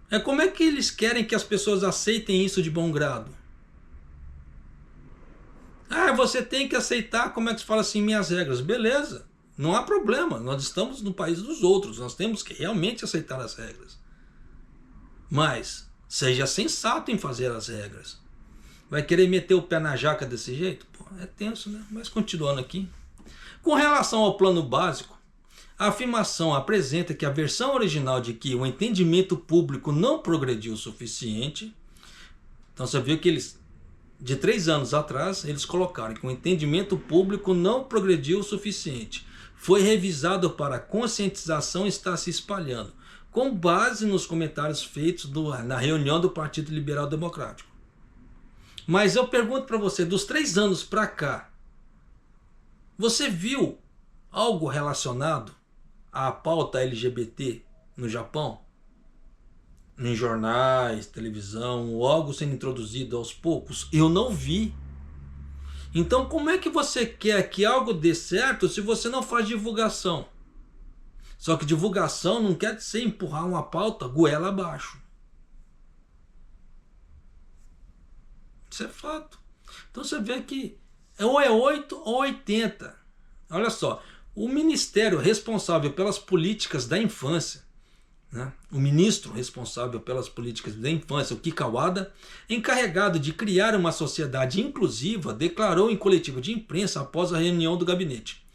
Speaker 1: É como é que eles querem que as pessoas aceitem isso de bom grado? Ah, você tem que aceitar, como é que se fala assim, minhas regras. Beleza, não há problema. Nós estamos no país dos outros. Nós temos que realmente aceitar as regras. Mas seja sensato em fazer as regras. Vai querer meter o pé na jaca desse jeito? Pô, é tenso, né? Mas continuando aqui. Com relação ao plano básico, a afirmação apresenta que a versão original de que o entendimento público não progrediu o suficiente. Então você viu que eles, de 3 anos atrás, eles colocaram que o entendimento público não progrediu o suficiente. Foi revisado para a conscientização e está se espalhando, com base nos comentários feitos na reunião do Partido Liberal Democrático. Mas eu pergunto para você, dos 3 anos para cá, você viu algo relacionado à pauta LGBT no Japão? Em jornais, televisão, ou algo sendo introduzido aos poucos? Eu não vi. Então como é que você quer que algo dê certo se você não faz divulgação? Só que divulgação não quer dizer empurrar uma pauta goela abaixo. Isso é fato. Então você vê que ou é 8 ou 80. Olha só, o ministério responsável pelas políticas da infância, né? O ministro responsável pelas políticas da infância, o Kikawada, encarregado de criar uma sociedade inclusiva, declarou em coletiva de imprensa após a reunião do gabinete.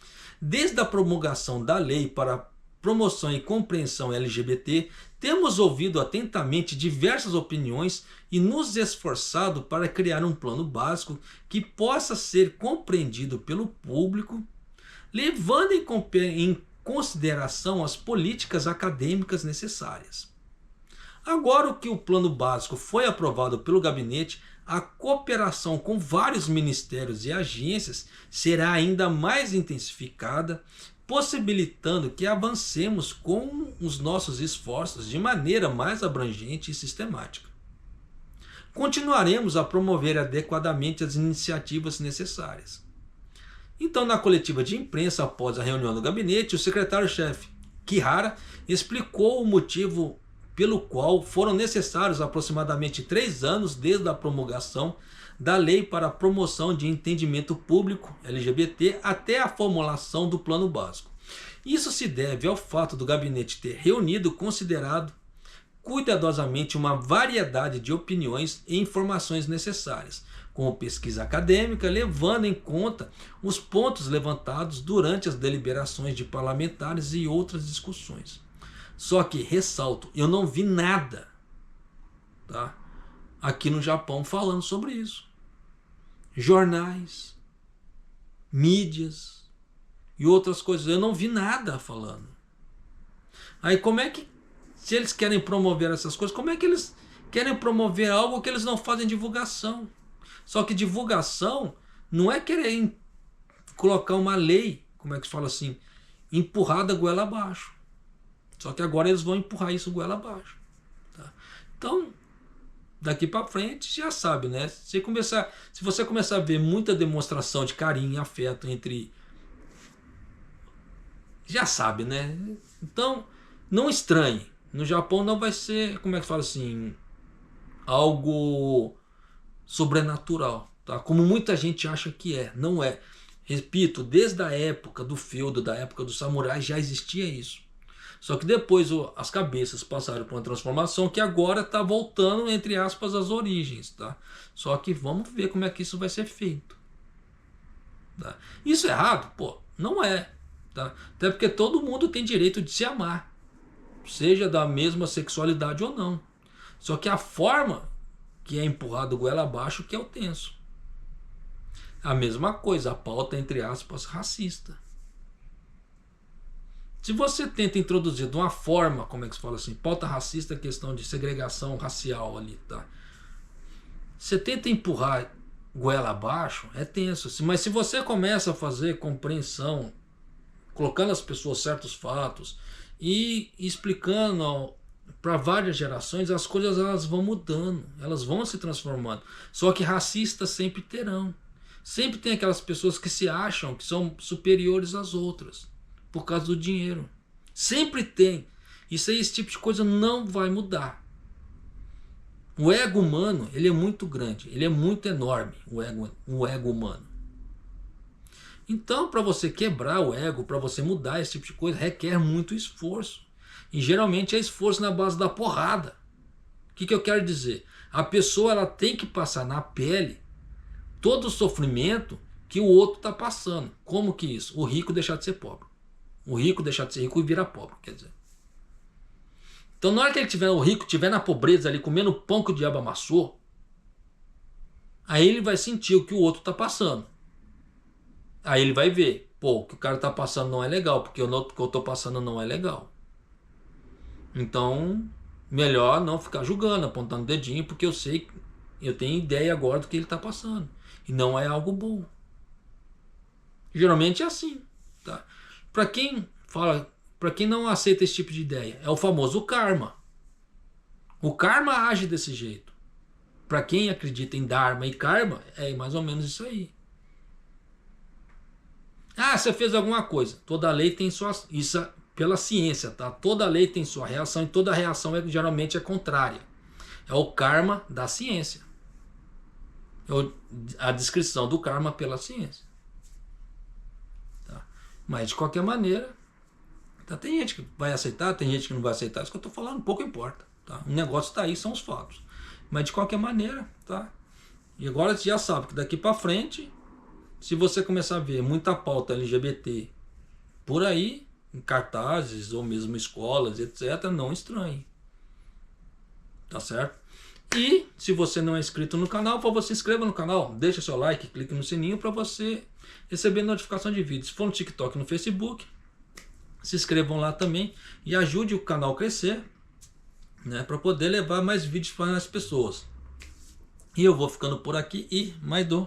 Speaker 1: Desde a promulgação da lei para promoção e compreensão LGBT, temos ouvido atentamente diversas opiniões e nos esforçado para criar um plano básico que possa ser compreendido pelo público, levando em consideração as políticas acadêmicas necessárias. Agora que o plano básico foi aprovado pelo gabinete, a cooperação com vários ministérios e agências será ainda mais intensificada, possibilitando que avancemos com os nossos esforços de maneira mais abrangente e sistemática. Continuaremos a promover adequadamente as iniciativas necessárias. Então, na coletiva de imprensa após a reunião do gabinete, o secretário-chefe Kihara explicou o motivo pelo qual foram necessários aproximadamente 3 anos desde a promulgação da Lei para a Promoção de Entendimento Público LGBT até a formulação do Plano Básico. Isso se deve ao fato do gabinete ter reunido e considerado cuidadosamente uma variedade de opiniões e informações necessárias, como pesquisa acadêmica, levando em conta os pontos levantados durante as deliberações de parlamentares e outras discussões. Só que, ressalto, eu não vi nada, tá, aqui no Japão falando sobre isso. Jornais, mídias e outras coisas, eu não vi nada falando. Aí como é que, se eles querem promover essas coisas, como é que eles querem promover algo que eles não fazem divulgação? Só que divulgação não é querer colocar uma lei, como é que se fala assim, empurrada goela abaixo. Só que agora eles vão empurrar isso goela abaixo. Tá? Então, daqui para frente, já sabe, né? Se você começar a ver muita demonstração de carinho e afeto entre... Já sabe, né? Então, não estranhe. No Japão não vai ser, como é que fala assim, algo sobrenatural, tá? Como muita gente acha que é. Não é. Repito, desde a época do feudo, da época dos samurais, já existia isso. Só que depois as cabeças passaram por uma transformação que agora está voltando, entre aspas, às origens. Tá? Só que vamos ver como é que isso vai ser feito. Tá? Isso é errado? Pô, não é. Tá? Até porque todo mundo tem direito de se amar. Seja da mesma sexualidade ou não. Só que a forma que é empurrado goela abaixo que é o tenso. A mesma coisa, a pauta, entre aspas, racista. Se você tenta introduzir de uma forma, como é que se fala assim, pauta racista, questão de segregação racial ali, tá? Você tenta empurrar goela abaixo, é tenso. Mas se você começa a fazer compreensão, colocando as pessoas certos fatos e explicando para várias gerações, as coisas elas vão mudando, elas vão se transformando. Só que racistas sempre terão. Sempre tem aquelas pessoas que se acham que são superiores às outras por causa do dinheiro. Sempre tem. Isso aí, esse tipo de coisa não vai mudar. O ego humano, ele é muito grande, ele é muito enorme, o ego humano. Então, para você quebrar o ego, para você mudar esse tipo de coisa, requer muito esforço. E geralmente é esforço na base da porrada. O que eu quero dizer? A pessoa ela tem que passar na pele todo o sofrimento que o outro está passando. Como que isso? O rico deixar de ser pobre. O rico deixar de ser rico e virar pobre, quer dizer. Então na hora que ele tiver, o rico estiver na pobreza ali, comendo pão que o diabo amassou, aí ele vai sentir o que o outro está passando. Aí ele vai ver, pô, o que o cara está passando não é legal, porque o que eu estou passando não é legal. Então, melhor não ficar julgando, apontando o dedinho, porque eu sei, eu tenho ideia agora do que ele está passando. E não é algo bom. Geralmente é assim, tá? Para quem não aceita esse tipo de ideia, é o famoso karma. O karma age desse jeito. Para quem acredita em dharma e karma, é mais ou menos isso aí. Ah, você fez alguma coisa. Toda lei tem sua... Isso é pela ciência, tá? Toda lei tem sua reação e toda reação geralmente é contrária. É o karma da ciência. A descrição do karma pela ciência. Tá? Mas de qualquer maneira, tá? Tem gente que vai aceitar, tem gente que não vai aceitar. Isso que eu estou falando, pouco importa. Tá? O negócio está aí, são os fatos. Mas de qualquer maneira, tá? E agora você já sabe que daqui para frente, se você começar a ver muita pauta LGBT por aí, em cartazes ou mesmo escolas, etc., não estranhe. Tá certo? E se você não é inscrito no canal, por favor, se inscreva no canal, deixa seu like, clique no sininho para você receber notificação de vídeos. Se for no TikTok e no Facebook, se inscrevam lá também e ajude o canal a crescer, né, para poder levar mais vídeos para as pessoas. E eu vou ficando por aqui e mais do